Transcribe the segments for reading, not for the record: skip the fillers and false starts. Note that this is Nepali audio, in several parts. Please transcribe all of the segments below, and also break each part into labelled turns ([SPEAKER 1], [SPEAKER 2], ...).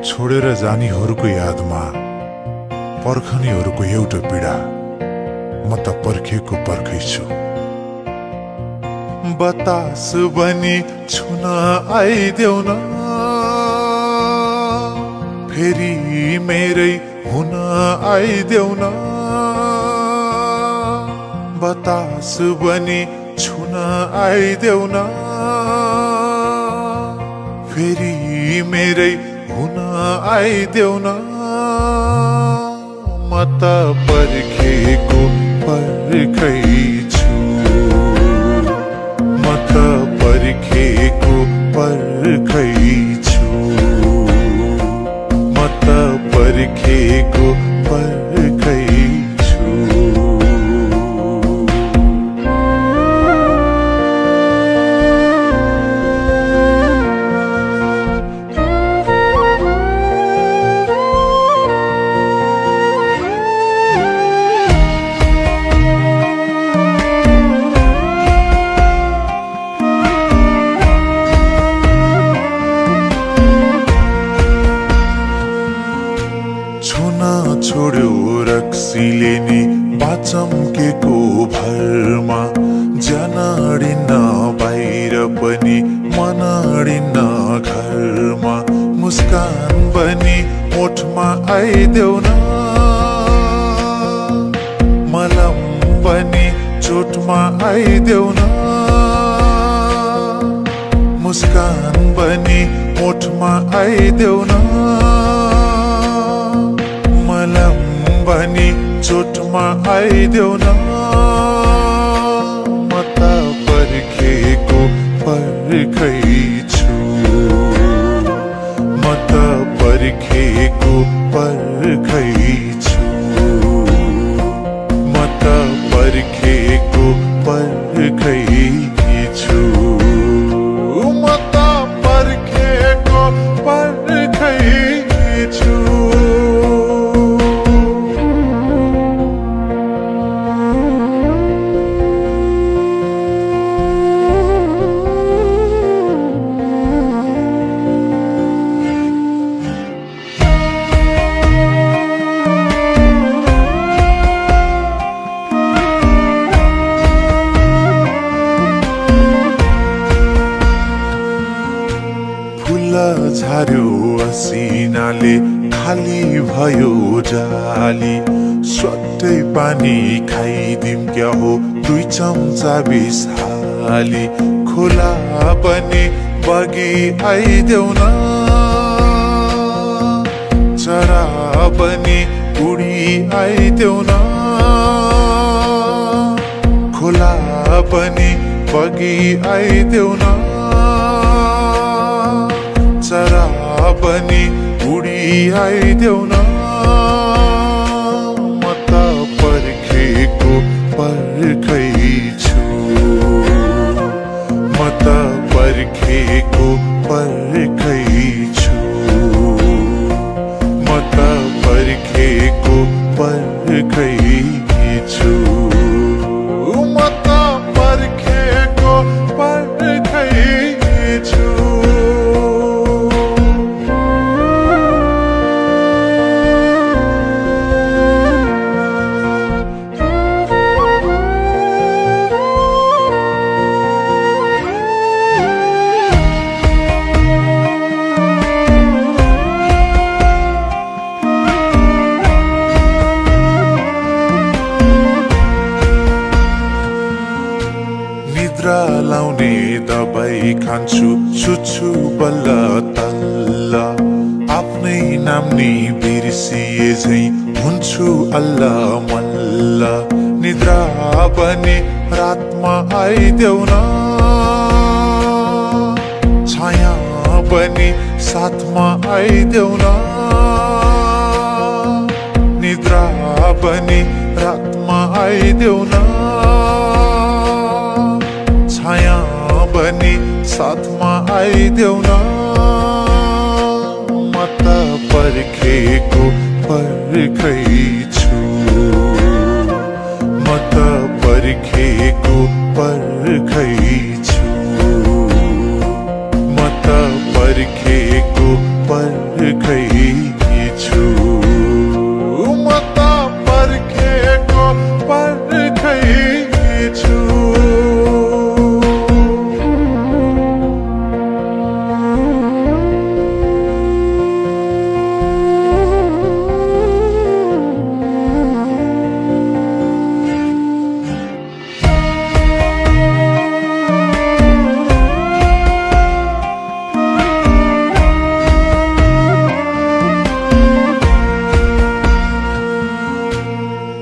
[SPEAKER 1] छोडेर जानीहरूको यादमा पर्खनीहरूको एउटा पीडा म त पर्खेको पर्खै छु। बतास बनी छुन आइदेऊ न, फेरि मेरै हुन आइदेऊ न। बतास बनी छुन आइदेऊ न, फेरि मेरै हुन आइदेऊ न। म त पर्खेको पर्खै छु, म त पर्खेको पर्खै छु, म त पर्खेको पर्खै छु। छोड्यो रक्सीले नि बाचम्केको भरमा, ज्यान अडिन्न बाहिर पनि मन अडिन्न घरमा। मुस्कान बनी ओठमा आइदेऊ न, मलम बनी चोटमा आइदेऊ न। मुस्कान बनी ओठमा आइदेऊ न, मलम बनी चोटमा आइदेऊ न। म त पर्खेको पर्खै छु, म त पर्खेको पर्खै छु, म त पर्खेको पर्खै छु, म त पर्खेको पर्खै छु। झार्यो असिनाले खाली भयो जाली, स्वाटै पानी खाइदिम क्या हो 2 चम्चा बिस हाली। खोला पनि बगी आइदेऊ न, चरा पनि उडी आइदेऊ न। खोला पनि बगी आइदेऊ न, चरा पनि उडी आइदेऊ न। म त पर्खेको पर्खै छु, म त पर्खेको पर्खै छु, म त पर्खेको पर्खै छु, म त पर्खेको पर्खै छु। निद्रा लाउने दबाई खान्छु, सुत्छु बल्ल तल्ल। आफ्नै नाम नि बिर्सिए झै हुन्छु अल्ल मल्ल। निद्रा पनि रातमा आइदेऊ न, छाया पनि साथमा आइदेऊ न। निद्रा पनि रातमा आइदेऊ न, छाया बनी साथमा आइदेऊ न। म त पर्खेको पर्खै छु, म त पर्खेको पर्खै छु, म त पर्खेको पर पर्खैछु म त पर्खेको पर्खैछु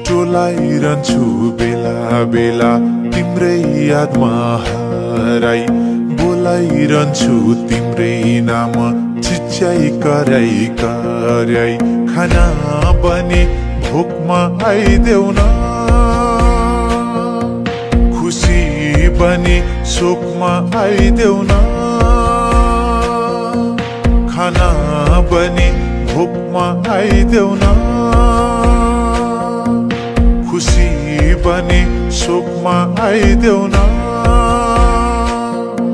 [SPEAKER 1] टोलाइरहन्छु बेला बेला तिम्रै यादमा हराई बोलाइरहन्छु तिम्रै नाम चिच्याई कराई कराई खाना बने भोकमा आइदेऊ न खुसी बने शोकमा आइदेऊ न खाना बने भोकमा आइदेऊ न खुसी बने शोकमा आइदेऊ न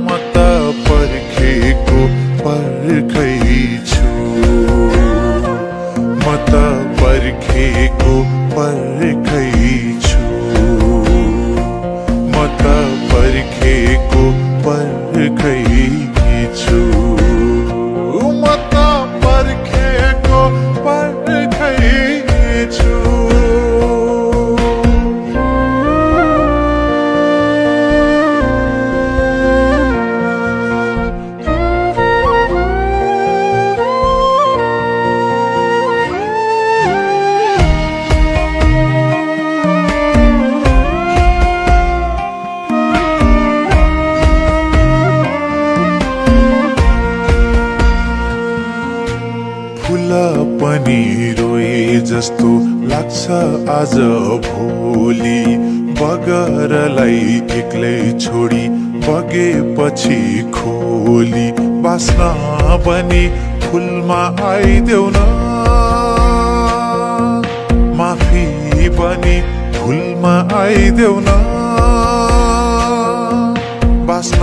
[SPEAKER 1] म त पर्खेको पर्खैछु म त पर्खेको पर्खैछु म त पर्खेको पर्खैछु म त पर्खेको पर्खैछु फूल पनि रोए जस्तो लाग्छ आज भोलि बगरलाई एक्लै छोडी बगेपछि खोली बास्न पनि फुलमा आइदेऊ न माफी पनि फुलमा आइदेऊ न बास्न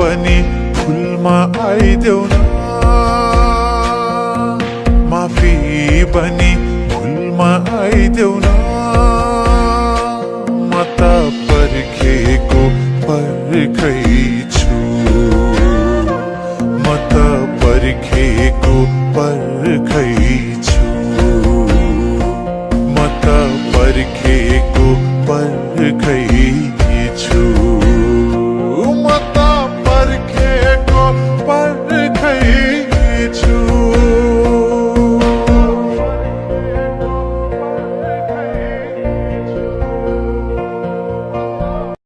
[SPEAKER 1] पनि फुलमा आइदेऊ न माफी बनी भुलमा आइदेऊ न म त पर्खेको पर्खैछु म त पर्खेको पर्खैछु म त पर्खेको पर्खैछु